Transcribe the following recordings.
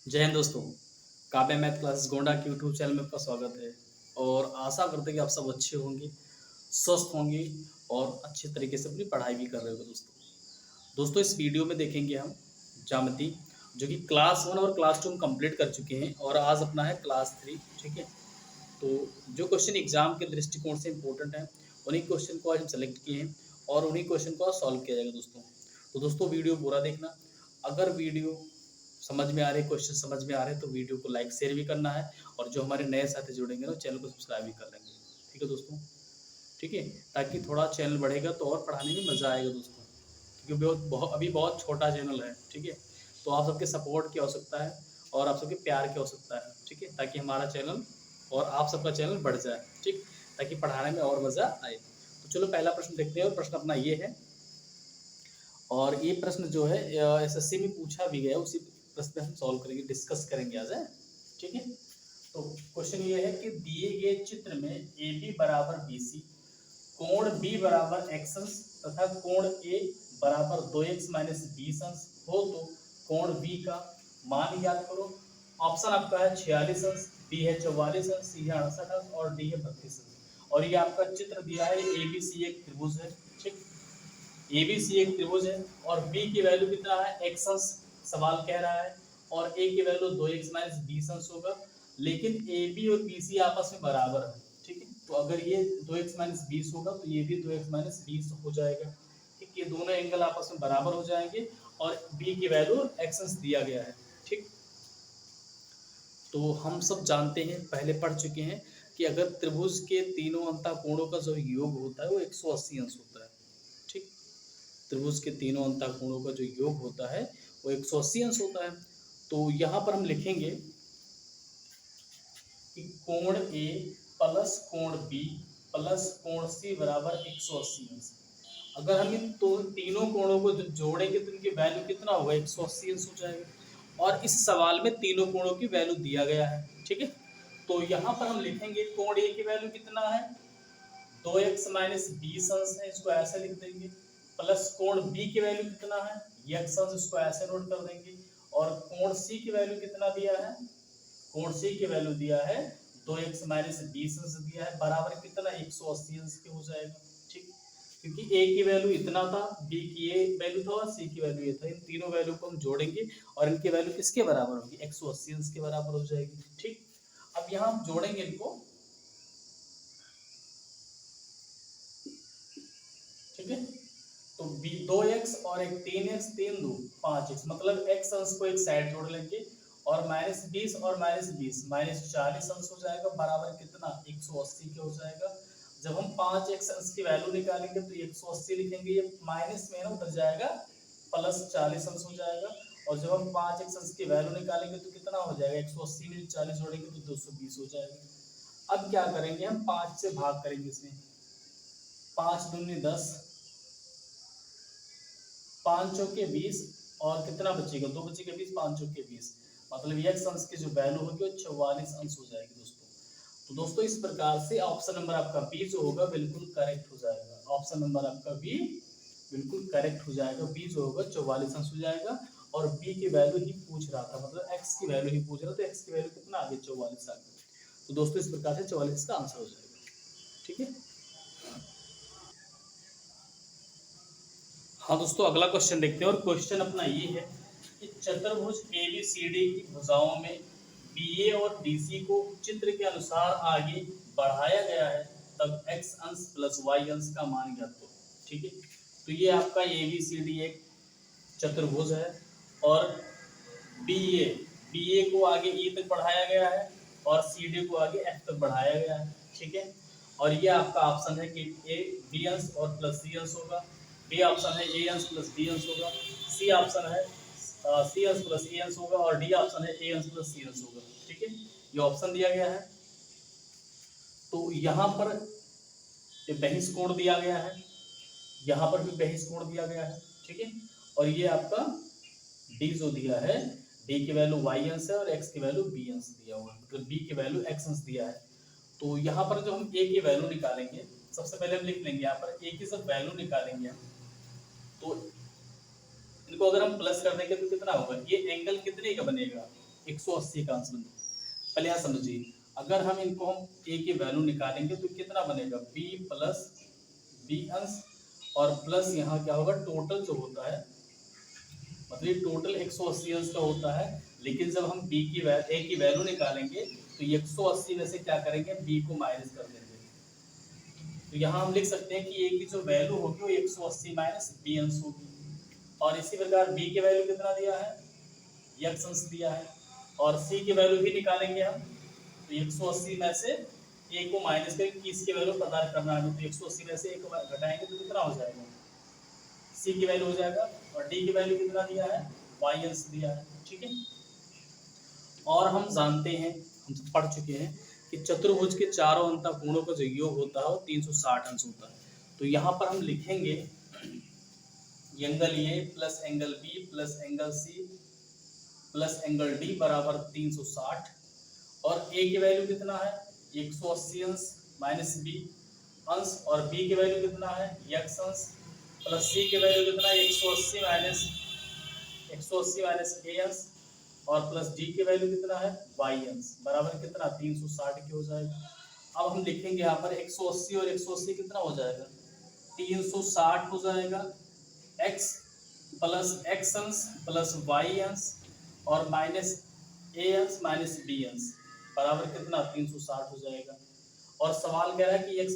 जय हिंद दोस्तों। काव्य मैथ क्लासेस गोंडा के यूट्यूब चैनल में आपका स्वागत है। और आशा करते हैं कि आप सब अच्छे होंगे, स्वस्थ होंगे और अच्छे तरीके से अपनी पढ़ाई भी कर रहे होंगे। दोस्तों इस वीडियो में देखेंगे हम ज्यामिति, जो कि क्लास 1 और क्लास 2 हम कंप्लीट कर चुके हैं और आज अपना है क्लास 3। ठीक है, तो जो क्वेश्चन एग्जाम के दृष्टिकोण से इंपॉर्टेंट है उन्हीं क्वेश्चन को आज हम सेलेक्ट किए हैं और उन्हीं क्वेश्चन को आज सॉल्व किया जाएगा। दोस्तों वीडियो पूरा देखना। अगर वीडियो समझ में आ रहे, क्वेश्चन समझ में आ रहे हैं तो वीडियो को लाइक शेयर भी करना है और जो हमारे नए साथी जुड़ेंगे ना चैनल को सब्सक्राइब भी कर लेंगे। ठीक है दोस्तों, ठीक है, ताकि थोड़ा चैनल बढ़ेगा तो और पढ़ाने में मज़ा आएगा दोस्तों, क्योंकि अभी बहुत छोटा चैनल है। ठीक है, तो आप सबके सपोर्ट की आवश्यकता है और आप सबके प्यार की आवश्यकता है। ठीक है, ताकि हमारा चैनल और आप सबका चैनल बढ़ जाए। ठीक, ताकि पढ़ाने में और मज़ा आए। तो चलो पहला प्रश्न देखते हैं और प्रश्न अपना ये है। और ये प्रश्न जो है एसएससी में पूछा भी गया, उसी प्रश्न हम सॉल्व करेंगे, डिस्कस करेंगे आज है। ठीक है, तो क्वेश्चन ये है कि दिए गए चित्र में ए बी बराबर बी सी, कोण बी बराबर एक्स अंश तथा कोण ए बराबर 2x माइनस 20 अंश हो तो कोण बी का मान ज्ञात करो। ऑप्शन आपका है 46 अंश, बी है 44 अंश, सी है 68 अंश और डी है 32 अंश। और ये आपका चित्र दिया है, ए बी सी एक त्रिभुज है। ठीक, ए बी सी एक त्रिभुज है और बी की वैल्यू कितना है, एक्स अंश सवाल कह रहा है, और ए की वैल्यू 2x माइनस 20 अंश होगा। लेकिन ए बी और बी सी आपस में बराबर है। ठीक है, तो अगर ये 2x माइनस 20 होगा तो ये भी 2x माइनस 20 हो जाएगा। ठीक, ये दोनों एंगल आपस में बराबर हो जाएंगे और बी की वैल्यू एक्स अंश दिया गया है। ठीक, तो हम सब जानते हैं, पहले पढ़ चुके हैं कि अगर त्रिभुज के तीनों अंतःकोणों का जो योग होता है वो 180 अंश होता है। ठीक, त्रिभुज के तीनों अंतःकोणों का जो योग होता है वो 180 अंश होता है। तो यहाँ पर हम लिखेंगे कि कोण ए प्लस कोण बी प्लस कोण सी बराबर 180 अंश। अगर हम इन तो तीनों कोणों को जोड़ेंगे तो इनकी वैल्यू कितना होगा, 180 अंश हो जाएगा। और इस सवाल में तीनों कोणों की वैल्यू दिया गया है। ठीक है, तो यहाँ पर हम लिखेंगे कोण ए की वैल्यू कितना है, 2x माइनस 20 अंश है, इसको ऐसे लिख देंगे। प्लस कोण बी की वैल्यू कितना है, ये x अंश, इसको ऐसे नोट कर देंगे। और कोण सी की वैल्यू कितना दिया है, कोण सी की वैल्यू दिया है 2x माइनस 20 अंश दिया है, बराबर कितना 180 अंश के हो जाएगा। ठीक, क्योंकि a की वैल्यू इतना था, b की ये वैल्यू था और c की वैल्यू ये था। इन तीनों वैल्यू को हम जोड़ेंगे और इनकी वैल्यू किसके बराबर होगी, 180 अंश के बराबर हो जाएगी। ठीक, अब यहाँ हम जोड़ेंगे इनको। ठीक है, तो बी 2x और एक 3x, 3 2 5x, मतलब x अंश को एक साइड जोड़ लेंगे और माइनस 20 और माइनस 20 माइनस 40 अंश हो जाएगा, बराबर कितना 180 के हो जाएगा। जब हम 5x अंश की वैल्यू निकालेंगे तो 180 लिखेंगे, ये माइनस में है ना, उधर जाएगा, प्लस 40 अंश हो जाएगा। और जब हम 5x अंश की वैल्यू निकालेंगे तो कितना हो जाएगा, 180 में 40 जोड़ेंगे तो 220 हो जाएगा। अब क्या करेंगे, हम 5 से भाग करेंगे इसमें, 5 दूनी 10, 5 चौके 20 और कितना बचेगा, 2 बचेगा 20, 5 चौके 20, मतलब x अंश की जो वैल्यू होगी वो 44 अंश हो जाएगी दोस्तों। तो दोस्तों इस प्रकार से ऑप्शन नंबर आपका बी जो होगा बिल्कुल करेक्ट हो जाएगा। ऑप्शन नंबर आपका बी बिल्कुल करेक्ट हो जाएगा। बी जो होगा 44 अंश हो जाएगा और बी की वैल्यू ही पूछ रहा था, मतलब x की वैल्यू ही पूछ रहा था, तो x की वैल्यू कितना आ गई, 44 आ गई। तो दोस्तों इस प्रकार से 44 का आंसर हो जाएगा। ठीक है, हाँ दोस्तों अगला क्वेश्चन देखते हैं और क्वेश्चन अपना ये है कि चतुर्भुज एबीसीडी की भुजाओं में बीए और डीसी को चित्र के अनुसार आगे बढ़ाया गया है, तब x अंश प्लस y अंश का मान ज्ञात करो। ठीक है, तो ये आपका एबीसीडी एक चतुर्भुज है और बीए बीए को आगे ई तक बढ़ाया गया है और सीडी को आगे एफ तक बढ़ाया गया है। ठीक है, और ये आपका ऑप्शन है कि ए बी अंश और प्लस सी अंश होगा, बी ऑप्शन है ए अंश प्लस बी अंश होगा, सी ऑप्शन है सी अंश प्लस ए अंश होगा और डी ऑप्शन है ए अंश प्लस सी अंश होगा। ठीक है, ये ऑप्शन दिया गया है। तो यहाँ पर बहिष कोण दिया गया है, यहाँ पर भी बहिष कोण दिया गया है। ठीक है, और ये आपका डी जो दिया है, डी की वैल्यू y अंश है और x की वैल्यू b अंश दिया हुआ है, मतलब b की वैल्यू x अंश दिया है। तो यहाँ पर जो हम a की वैल्यू निकालेंगे, सबसे पहले हम लिख लेंगे यहाँ पर a की सब वैल्यू निकालेंगे हम, तो इनको अगर हम प्लस कर देंगे तो कितना होगा, ये एंगल कितने का बनेगा, 180 का अंश बन जाएगा। पहले यहाँ समझिए, अगर हम इनको हम a की वैल्यू निकालेंगे तो कितना बनेगा, b प्लस b अंश और प्लस यहाँ क्या होगा, टोटल जो होता है मतलब ये टोटल 180 अंश का होता है, लेकिन जब हम a की वैल्यू निकालेंगे तो 180 में से क्या करेंगे, b को माइनस कर देंगे। तो यहाँ हम लिख सकते हैं कि a की जो वैल्यू होगी वो 180 माइनस b अंश होगी। और इसी प्रकार b की वैल्यू कितना दिया है, x अंश दिया है, और c की वैल्यू भी निकालेंगे हम। तो 180 में से a को माइनस करके किसकी वैल्यू पता करना है, तो 180 में से a को घटाएंगे तो कितना हो जाएगा, c की वैल्यू हो जाएगा। और d की वैल्यू कितना दिया है, y अंश दिया है। ठीक है, और हम जानते हैं, हम पढ़ चुके हैं कि चतुर्भुज के चारों अंतःकोणों का जो योग होता है वो 360 अंश होता है। तो यहाँ पर हम लिखेंगे angle A plus angle B plus angle C plus angle D बराबर 360, और a की वैल्यू कितना है, 180 अंश माइनस b अंश, और b की वैल्यू कितना है, x अंश, प्लस c की वैल्यू कितना है, 180 माइनस a अंश, और प्लस d की वैल्यू कितना है, y अंश, बराबर कितना 360 की हो जाएगा। अब हम लिखेंगे यहाँ पर 180 और 180 कितना हो जाएगा, 360 हो जाएगा, x प्लस x अंश प्लस y अंश और माइनस a अंश माइनस b अंश बराबर कितना 360 हो जाएगा। और सवाल कह रहा है कि x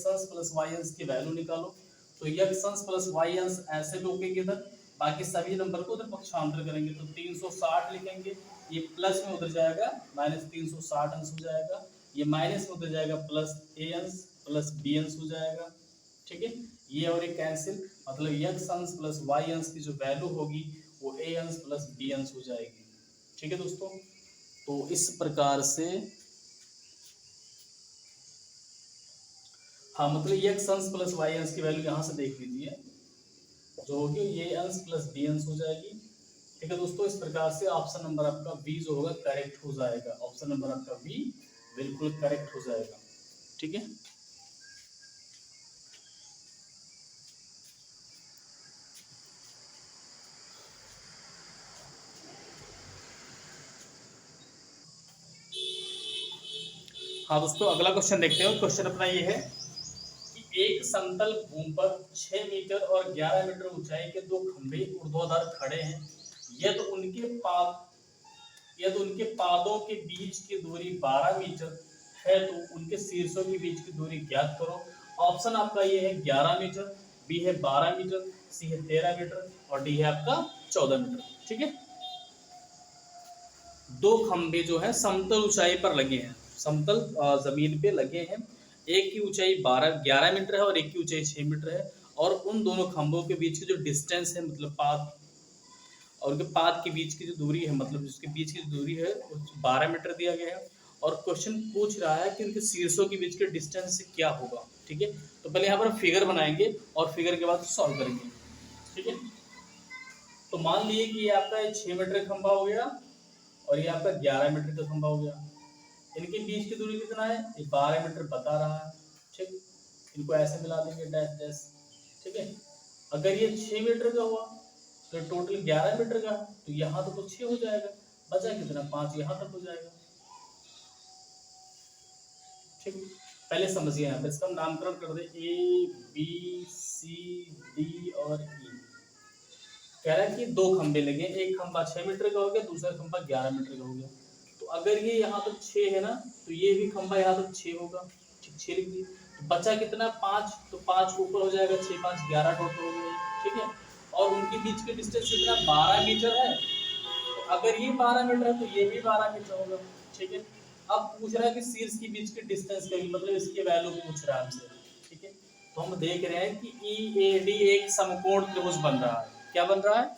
अंश प्लस y अंश की वैल्यू निकालो। तो x अंश प्लस y अंश ऐसे रोकेंगे इधर, बाकी सभी नंबर को उधर पक्षांतर करेंगे। तो 360 लिखेंगे, ये प्लस में उधर जाएगा माइनस 360 अंश हो जाएगा, ये माइनस में उधर जाएगा प्लस a अंश प्लस b अंश हो जाएगा। ठीक है, ये और ये कैंसिल, मतलब x अंश प्लस y अंश की जो वैल्यू होगी वो a अंश प्लस b अंश हो जाएगी। ठीक है दोस्तों, तो इस प्रकार से हाँ मतलब x अंश प्लस y अंश की वैल्यू यहाँ से देख लीजिए, जो होगी ये अंश प्लस b अंश हो जाएगी। ठीक है दोस्तों, इस प्रकार से ऑप्शन नंबर आपका बी जो होगा करेक्ट हो जाएगा, ऑप्शन नंबर आपका बी बिल्कुल करेक्ट हो जाएगा। ठीक है, हाँ दोस्तों अगला क्वेश्चन देखते हैं। क्वेश्चन अपना ये है कि एक समतल भूमि पर 6 मीटर और 11 मीटर ऊंचाई के दो खंभे ऊर्ध्वाधर खड़े हैं, यदि उनके पादों के बीच की दूरी 12 मीटर है तो उनके शीर्षों के बीच की दूरी ज्ञात करो। ऑप्शन आपका ये है 11 मीटर, बी है 12 मीटर, सी है 13 मीटर और डी है आपका 14 मीटर। ठीक है, दो खंभे जो है समतल ऊंचाई पर लगे हैं, समतल जमीन पे लगे हैं, एक की ऊंचाई 11 मीटर है और एक की ऊंचाई 6 मीटर है, और उन दोनों खंभों के बीच की जो डिस्टेंस है मतलब पाद और उनके पाद के बीच की जो दूरी है मतलब जिसके बीच की दूरी है वो 12 मीटर दिया गया है। और क्वेश्चन पूछ रहा है कि उनके शीर्षों के बीच के डिस्टेंस से क्या होगा। ठीक है, तो पहले यहाँ पर फिगर बनाएंगे और फिगर के बाद सॉल्व करेंगे। ठीक है, तो मान लिए कि ये आपका 6 मीटर खंभा हो गया और ये आपका 11 मीटर का खंभा हो गया, इनके बीच की दूरी कितना है, ये 12 मीटर बता रहा है। ठीक, इनको ऐसे मिला देंगे डैश डैश। ठीक है, अगर ये 6 मीटर का हुआ तो टोटल 11 मीटर का, तो यहाँ तो 6 हो जाएगा, बचा कितना 5 यहाँ तक हो जाएगा। ठीक, पहले समझिए यहाँ पे इसका नामकरण कर दे ए बी सी डी और ई। कह रहा है कि दो खंबे लगे, एक खंबा 6 मीटर का हो गया, दूसरा खंबा 11 मीटर का हो गया। तो अगर ये यहाँ तक 6 है ना तो ये भी खंबा यहाँ तक 6 होगा। ठीक, 6 लिख दिए, तो बचा कितना 5, तो 5 ऊपर हो जाएगा, 6 5 11 टोटल हो गया। ठीक है, और उनके बीच के डिस्टेंस कितना 12 मीटर है, तो अगर ये 12 मीटर है तो ये भी 12 मीटर होगा। ठीक है, अब पूछ रहा है कि शीर्ष के बीच के डिस्टेंस का, मतलब इसकी वैल्यू पूछ रहा है हमसे। ठीक है, तो हम देख रहे हैं कि EAD एक समकोण त्रिभुज बन रहा है। क्या बन रहा है,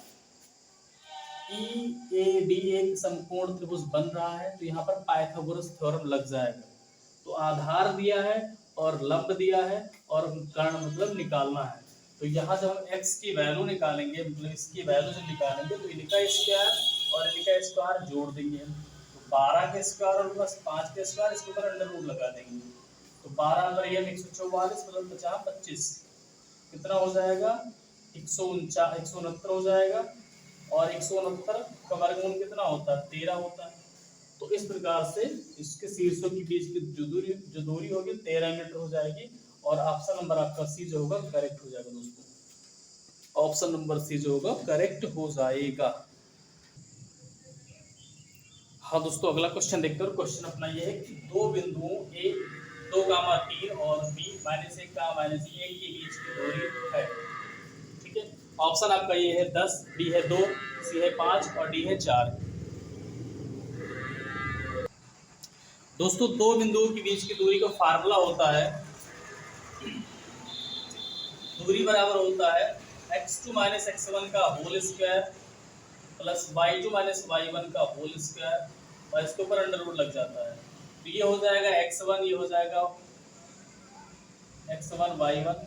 EAD एक समकोण त्रिभुज बन रहा है, तो यहाँ पर पाइथागोरस थ्योरम लग जाएगा। तो आधार दिया है और लंब दिया है और कर्ण मतलब निकालना है। तो यहाँ जब हम x की वैल्यू निकालेंगे मतलब इसकी वैल्यू जब निकालेंगे तो इनका स्क्वायर और इनका स्क्वायर जोड़ देंगे। तो 12 के स्क्वायर और प्लस 5 के स्क्वायर, इसके ऊपर अंडर रूट लगा देंगे। तो 12 अंदर 144 मतलब 50 25 कितना हो जाएगा 169 हो जाएगा। और 169 का वर्गमूल कितना होता है, 13 होता है। तो इस प्रकार से इसके शीर्षों के बीच की जो दूरी होगी 13 मीटर हो जाएगी। और ऑप्शन नंबर आपका सी जो होगा करेक्ट हो जाएगा दोस्तों। ऑप्शन नंबर सी जो होगा करेक्ट हो जाएगा। हाँ दोस्तों, अगला क्वेश्चन देखते हैं। क्वेश्चन अपना ये है कि दो बिंदुओं ए 2, 3 और बी -1, के बीच की दूरी है। ठीक है, ऑप्शन आपका ये है 10, बी है 2, सी है 5 और डी है 4। दोस्तों, दो बिंदुओं के बीच की दूरी का फार्मूला होता है, दूरी बराबर होता है x2 - x1 का whole square plus y2 - y1 का होल स्क्वायर, और इसके ऊपर अंडर रूट लग जाता है। तो ये हो जाएगा x1, ये हो जाएगा x1 y1,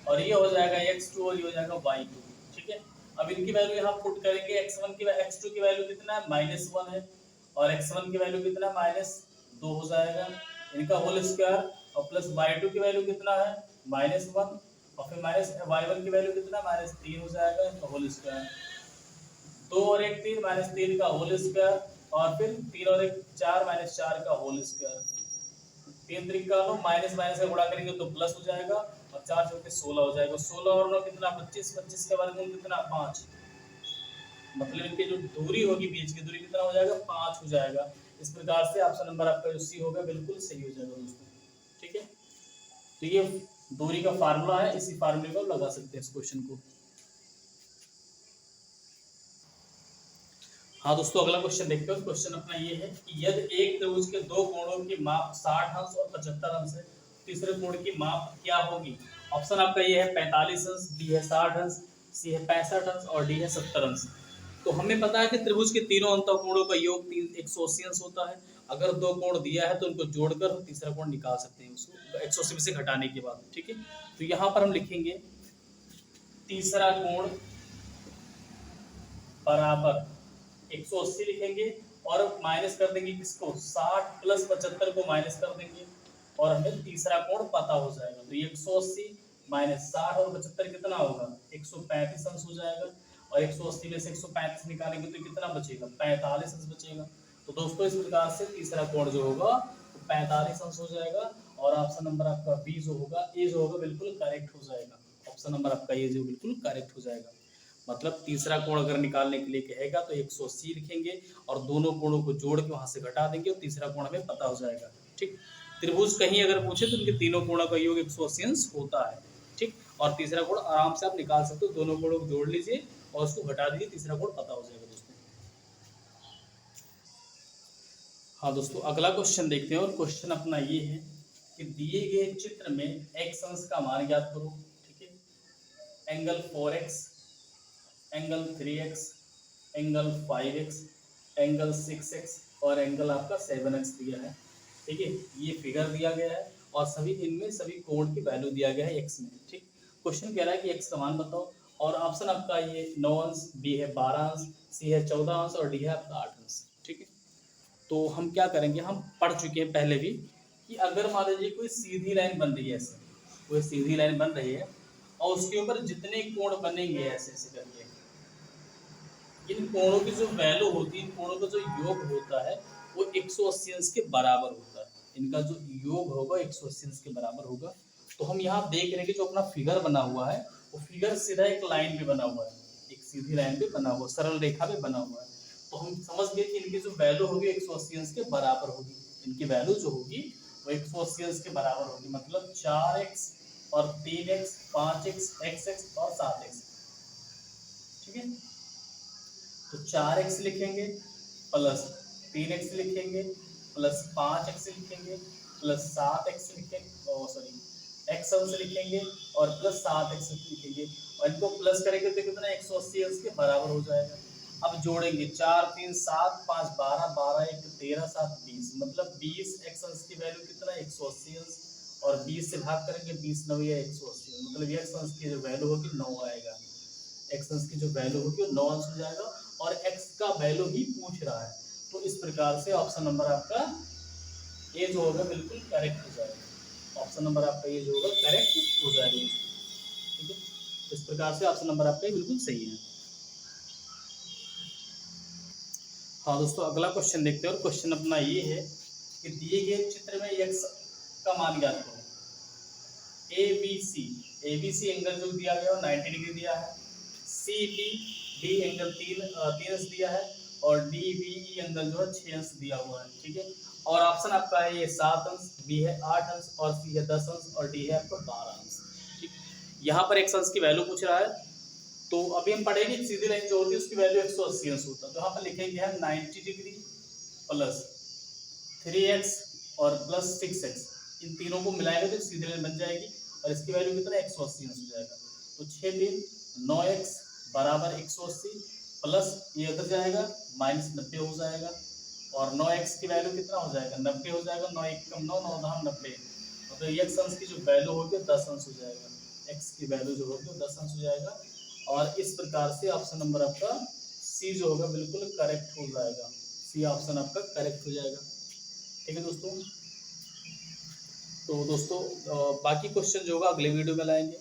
और ये हो जाएगा x2 और ये हो जाएगा y2। ठीक है, अब इनकी वैल्यू यहाँ पुट करेंगे। x2 की वैल्यू कितना है, -1 है, और x1 की वैल्यू कितना है, -2 हो जाएगा, इनका होल स्क्वायर, और प्लस y2 की वैल्यू कितना है, -1, और फिर माइनस y1 की वैल्यू कितना है, -3 हो जाएगा, इनका होल स्क्वायर। 2 और 1 3, -3 का होल स्क्वायर, और फिर 3 और 1 4, -4 का होल स्क्वायर। 3 त्रिका लो, माइनस माइनस का गुणा करेंगे तो प्लस हो जाएगा, और 4 चौके 16 हो जाएगा। 16 और 9 कितना, 25, 25 का वर्गमूल कितना, 5। मतलब इनकी जो दूरी होगी, बीच की दूरी कितना हो जाएगा, 5 हो जाएगा। इस प्रकार से ऑप्शन नंबर आपका जो सी होगा बिल्कुल सही हो जाएगा दोस्तों। ठीक है, तो ये दूरी का फार्मूला है, इसी फार्मूले को लगा सकते हैं इस क्वेश्चन को। हाँ दोस्तों, अगला क्वेश्चन देखते हैं। क्वेश्चन अपना ये है कि यदि एक त्रिभुज के दो कोणों की माप 60 अंश और 75 अंश है, तीसरे कोण की माप क्या होगी। ऑप्शन आपका ये है 45 अंश, बी है 60 अंश, सी है 65 अंश और डी है 70 अंश। तो हमें पता है कि त्रिभुज के तीनों अंतःकोणों का योग 180 अंश होता है। अगर दो कोण दिया है तो उनको जोड़कर हम तीसरा कोण निकाल सकते हैं, उसको 180 में से घटाने के बाद। ठीक है, तो यहाँ पर हम लिखेंगे तीसरा कोण बराबर 180 लिखेंगे, और माइनस कर देंगे किसको, 60 प्लस 75 को माइनस कर देंगे, और हमें तीसरा कोण पता हो जाएगा। तो 180 माइनस 60 और 75 कितना होगा, 135 अंश हो जाएगा, और 180 में से 135 निकालेंगे तो कितना बचेगा, 45 अंश बचेगा। तो दोस्तों, इस प्रकार से तीसरा कोण जो होगा वो 45 अंश हो जाएगा, और ऑप्शन नंबर आपका बी जो होगा, ए जो होगा बिल्कुल करेक्ट हो जाएगा। ऑप्शन नंबर आपका ये जो बिल्कुल करेक्ट हो जाएगा। मतलब तीसरा कोण अगर निकालने के लिए कहेगा तो 180 लिखेंगे, और दोनों कोणों को जोड़ के वहां से घटा देंगे, और तीसरा कोण हमें पता हो जाएगा। ठीक, त्रिभुज कहीं अगर पूछे तो उनके तीनों कोणों का योग 180 अंश होता है। ठीक, और तीसरा कोण आराम से आप निकाल सकते हो, दोनों कोणों को जोड़ लीजिए और उसको घटा दीजिए, तीसरा कोण पता हो जाएगा दोस्तों। हाँ दोस्तों, अगला क्वेश्चन देखते हैं। और क्वेश्चन अपना ये है कि दिए गए चित्र में एक्स अंश का मान ज्ञात करो। ठीक है, angle 4x, angle 3x, angle 5x, angle 6x और एंगल आपका 7x दिया है। ठीक है, ये फिगर दिया गया है, और सभी इनमें सभी कोण की वैल्यू दिया गया है x में। ठीक, क्वेश्चन कह रहा है कि x का मान बताओ, और ऑप्शन आपका ये 9 अंश, बी है 12 अंश, सी है 14 अंश और डी है आपका 8 अंश। ठीक है, तो हम क्या करेंगे, हम पढ़ चुके हैं पहले भी कि अगर मान लीजिए कोई सीधी लाइन बन रही है, ऐसे कोई सीधी लाइन बन रही है, और उसके ऊपर जितने कोण बनेंगे ऐसे ऐसे करके, इन कोणों की जो वैल्यू होती है, इन कोणों का जो योग होता है वो 180 अंश के बराबर होता है। इनका जो योग होगा 180 अंश के बराबर होगा। तो हम यहाँ देख रहे हैं कि जो अपना फिगर बना हुआ है वो फिगर सीधा एक लाइन पे बना हुआ है, एक सीधी लाइन पे बना हुआ, सरल रेखा पे बना हुआ है। तो हम समझ गए कि इनकी जो वैल्यू होगी 180 अंश के बराबर होगी। इनकी वैल्यू जो होगी वो 180 अंश के बराबर होगी, मतलब 4x और 3x, 5x, xx और 7x। ठीक है, तो 4x लिखेंगे प्लस 3x लिखेंगे प्लस 5x लिखेंगे प्लस 7x लिखेंगे, सॉरी x अंश लिखेंगे और प्लस 7x लिखेंगे, और इनको प्लस करेंगे तो कितना 180 अंश के बराबर हो जाएगा। अब जोड़ेंगे 4 3 7 5 12, 12 1 13 7 20, मतलब 20 x अंश की वैल्यू कितना 180 अंश, और 20 से भाग करेंगे 20 9 या 180, मतलब x अंश की जो वैल्यू होगी 9 आएगा। एक्स अंश की जो वैल्यू होगी वो 9 अंश हो जाएगा, और x का वैल्यू ही पूछ रहा है। तो इस प्रकार से ऑप्शन नंबर आपका ये जो होगा बिल्कुल करेक्ट हो जाएगा। ऑप्शन नंबर आपका ये जो होगा करेक्ट हो जाएगा। ठीक है, इस प्रकार से ऑप्शन नंबर आपका बिल्कुल सही है। हाँ दोस्तों, अगला क्वेश्चन देखते हैं और क्वेश्चन अपना ये है कि दिए गए चित्र में x का मान ज्ञात करो। ए बी सी एंगल जो दिया गया है 90 डिग्री दिया है। सी बी डी एंगल 3 अंश दिया है और डी बी ई एंगल जो है 6 अंश दिया हुआ है। ठीक है, और ऑप्शन आपका है ये 7 अंश, बी है 8 अंश और सी है 10 अंश और डी है आपका 12 अंश। ठीक, यहाँ पर x अंश की वैल्यू पूछ रहा है, तो अभी हम पढ़ेंगे सीधी लाइन जो होती है उसकी वैल्यू 180 अंश होता है। तो यहाँ पर लिखेंगे है 90 डिग्री प्लस 3x और प्लस 6x, इन तीनों को मिलाएंगे तो सीधी लाइन बन जाएगी और इसकी वैल्यू कितना 180 अंश हो जाएगा। तो 6 दिन 9x बराबर 180 प्लस ये उधर जाएगा -90 हो जाएगा और 9x की वैल्यू कितना हो जाएगा 90 हो जाएगा। 9 1 कम 9 9 9 90, तो x अंश की जो वैल्यू होगी 10 अंश हो जाएगा। x की वैल्यू जो होगी 10 अंश हो जाएगा और इस प्रकार से ऑप्शन नंबर आपका सी जो होगा बिल्कुल करेक्ट हो जाएगा। सी ऑप्शन आपका करेक्ट हो जाएगा। ठीक है दोस्तों, तो दोस्तों बाकी क्वेश्चन जो होगा अगले वीडियो में लाएंगे।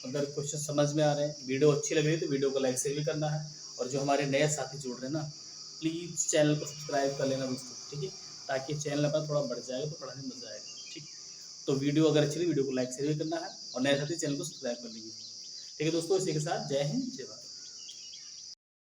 अगर क्वेश्चन समझ में आ रहे हैं, वीडियो अच्छी लग रही है तो वीडियो को लाइक शेयर भी करना है और जो हमारे नए साथी जुड़ रहे हैं ना, प्लीज़ चैनल को सब्सक्राइब कर लेना दोस्तों। ठीक है, ताकि चैनल अपना थोड़ा बढ़ जाएगा तो पढ़ाने में मजा आएगा। ठीक, तो वीडियो अगर अच्छी लगी वीडियो को लाइक शेयर भी करना है और नए साथी चैनल को सब्सक्राइब कर लीजिए। ठीक है दोस्तों, इसी के साथ जय हिंद जय भारत।